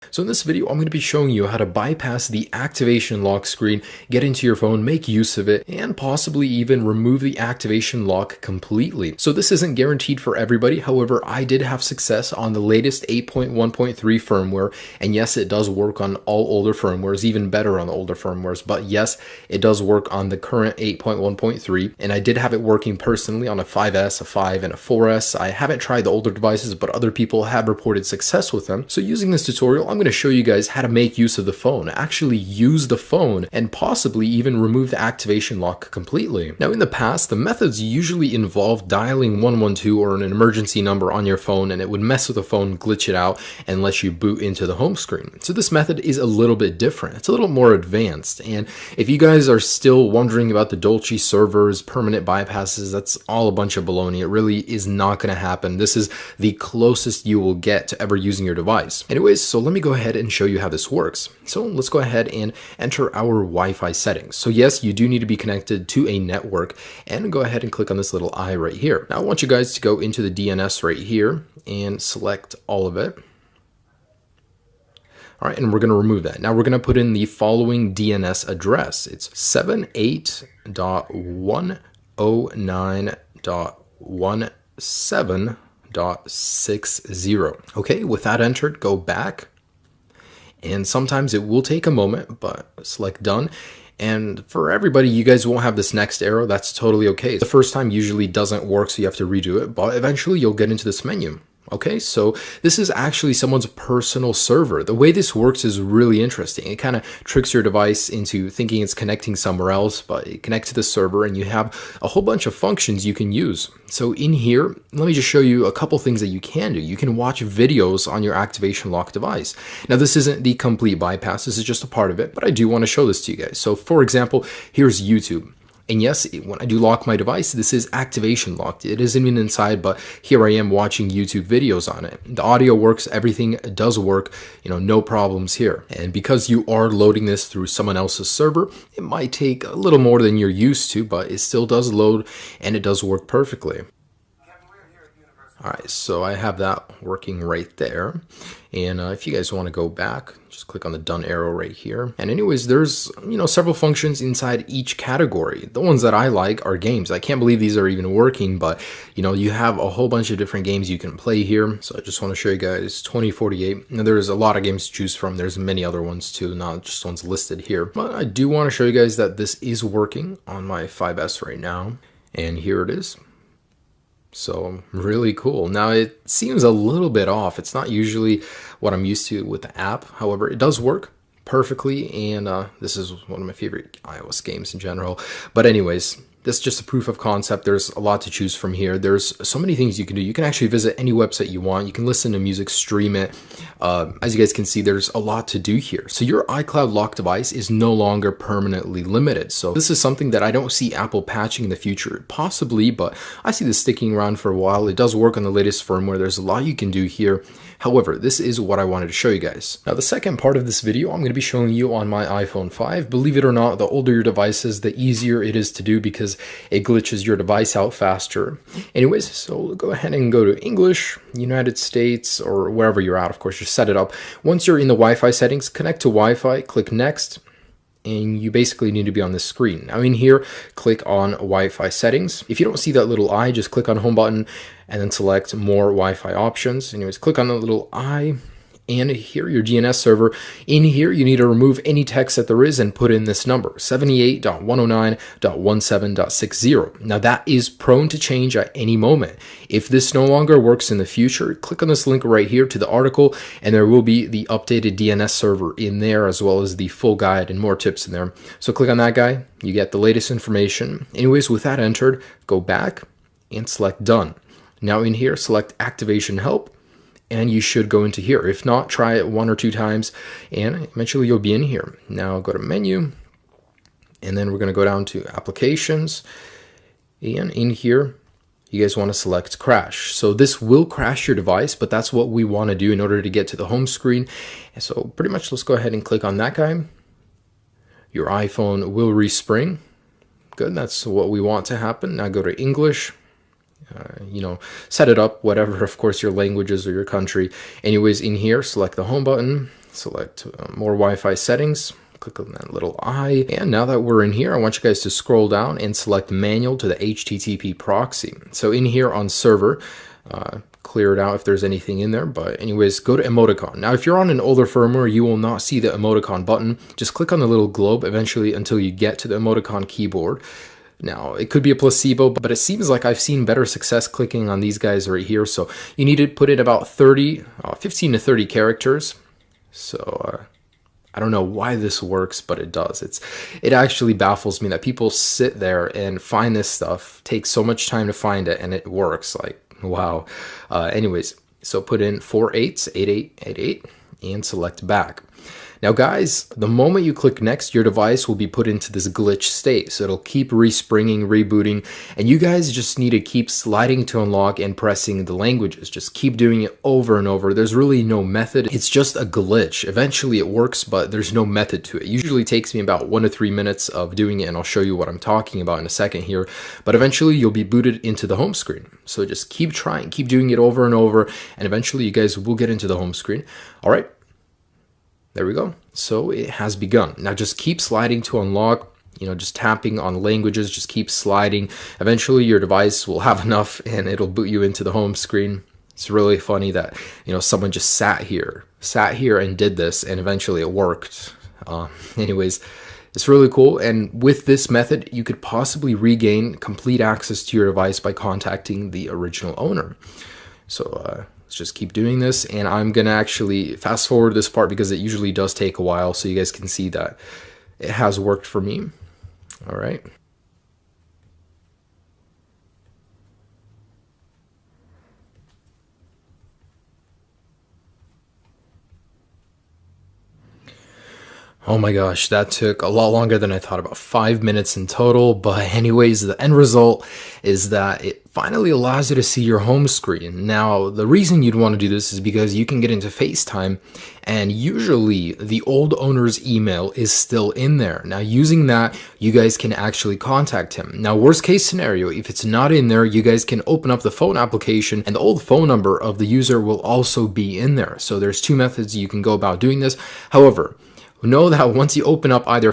So in this video, I'm going to be showing you how to bypass the activation lock screen, get into your phone, make use of it, and possibly even remove the activation lock completely. So this isn't guaranteed for everybody. However, I did have success on the latest 8.1.3 firmware. And yes, it does work on all older firmwares, even better on the older firmwares. But yes, it does work on the current 8.1.3. And I did have it working personally on a 5S, a 5, and a 4S. I haven't tried the older devices, but other people have reported success with them. So using this tutorial, I'm going to show you guys how to make use of the phone, actually use the phone, and possibly even remove the activation lock completely. Now, in the past, the methods usually involved dialing 112 or an emergency number on your phone, and it would mess with the phone, glitch it out, and let you boot into the home screen. So this method is a little bit different. It's a little more advanced. And if you guys are still wondering about the Dolce servers, permanent bypasses, that's all a bunch of baloney. It really is not going to happen. This is the closest you will get to ever using your device. Anyways, so let me go ahead and show you how this works. So let's go ahead and enter our Wi-Fi settings. So yes, you do need to be connected to a network, and go ahead and click on this little eye right here. Now I want you guys to go into the DNS right here and select all of it. All right, and we're going to remove that. Now we're going to put in the following DNS address. It's 78.109.17.60. Okay, with that entered, go back. And sometimes it will take a moment, but select done. And for everybody, you guys won't have this next arrow. That's totally okay. The first time usually doesn't work, so you have to redo it, but eventually you'll get into this menu. Okay, so this is actually someone's personal server. The way this works is really interesting. It kind of tricks your device into thinking it's connecting somewhere else, but it connects to the server and you have a whole bunch of functions you can use. So in here, let me just show you a couple things that you can do. You can watch videos on your activation lock device. Now this isn't the complete bypass, this is just a part of it, but I do want to show this to you guys. So for example, here's YouTube. And yes, when I do lock my device, this is activation locked. It isn't even inside, but here I am watching YouTube videos on it. The audio works, everything does work, no problems here. And because you are loading this through someone else's server, it might take a little more than you're used to, but it still does load and it does work perfectly. All right, so I have that working right there. And if you guys want to go back, just click on the done arrow right here. And anyways, there's, several functions inside each category. The ones that I like are games. I can't believe these are even working, but you have a whole bunch of different games you can play here. So I just want to show you guys 2048. Now there's a lot of games to choose from. There's many other ones too, not just ones listed here. But I do want to show you guys that this is working on my 5S right now. And here it is. So really cool. Now it seems a little bit off. It's not usually what I'm used to with the app. However, it does work perfectly. And this is one of my favorite iOS games in general. But anyways, this is just a proof of concept. There's a lot to choose from here. There's so many things you can do. You can actually visit any website you want. You can listen to music, stream it. As you guys can see, there's a lot to do here. So your iCloud lock device is no longer permanently limited. So this is something that I don't see Apple patching in the future. Possibly, but I see this sticking around for a while. It does work on the latest firmware. There's a lot you can do here. However, this is what I wanted to show you guys. Now, the second part of this video, I'm going to be showing you on my iPhone 5. Believe it or not, the older your device is, the easier it is to do because it glitches your device out faster. Anyways, so go ahead and go to English, United States, or wherever you're at. Of course, just set it up. Once you're in the Wi-Fi settings, connect to Wi-Fi, click Next, and you basically need to be on this screen. Now in here, click on Wi-Fi settings. If you don't see that little eye, just click on home button and then select more Wi-Fi options. Anyways, click on the little eye. And here, your DNS server. In here, you need to remove any text that there is and put in this number, 78.109.17.60. Now that is prone to change at any moment. If this no longer works in the future, click on this link right here to the article, and there will be the updated DNS server in there, as well as the full guide and more tips in there. So click on that guy, you get the latest information. Anyways, with that entered, go back and select done. Now in here, select activation help. And you should go into here. If not, try it 1 or 2 times and eventually you'll be in here. Now go to menu, and then we're going to go down to applications, and in here you guys want to select crash. So this will crash your device, but that's what we want to do in order to get to the home screen. And so pretty much let's go ahead and click on that guy. Your iPhone will respring. Good, that's what we want to happen. Now go to English. Set it up, whatever, of course, your languages or your country. Anyways, in here, select the home button, select more Wi-Fi settings, click on that little eye, and now that we're in here, I want you guys to scroll down and select manual to the HTTP proxy. So in here on server, clear it out if there's anything in there, but anyways, go to emoticon. Now if you're on an older firmware, you will not see the emoticon button. Just click on the little globe eventually until you get to the emoticon keyboard. Now, it could be a placebo, but it seems like I've seen better success clicking on these guys right here. So you need to put in about 15 to 30 characters. So I don't know why this works, but it does. It actually baffles me that people sit there and find this stuff, take so much time to find it, and it works. Like, wow. Anyways, so put in 488888 and select back. Now guys, the moment you click next, your device will be put into this glitch state. So it'll keep respringing, rebooting, and you guys just need to keep sliding to unlock and pressing the languages. Just keep doing it over and over. There's really no method. It's just a glitch. Eventually it works, but there's no method to it. It usually takes me about 1 to 3 minutes of doing it, and I'll show you what I'm talking about in a second here. But eventually you'll be booted into the home screen. So just keep trying, keep doing it over and over, and eventually you guys will get into the home screen. All right. There we go. So it has begun. Now just keep sliding to unlock, just tapping on languages, just keep sliding. Eventually your device will have enough and it'll boot you into the home screen. It's really funny that, someone just sat here and did this, and eventually it worked. Anyways, it's really cool. And with this method, you could possibly regain complete access to your device by contacting the original owner. So, let's just keep doing this, and I'm gonna actually fast forward this part because it usually does take a while, so you guys can see that it has worked for me. All right. Oh my gosh, that took a lot longer than I thought, about 5 minutes in total. But anyways, the end result is that it finally allows you to see your home screen. Now, the reason you'd want to do this is because you can get into FaceTime, and usually the old owner's email is still in there. Now, using that, you guys can actually contact him. Now, worst case scenario, if it's not in there, you guys can open up the phone application, and the old phone number of the user will also be in there. So there's 2 methods you can go about doing this. However, know that once you open up either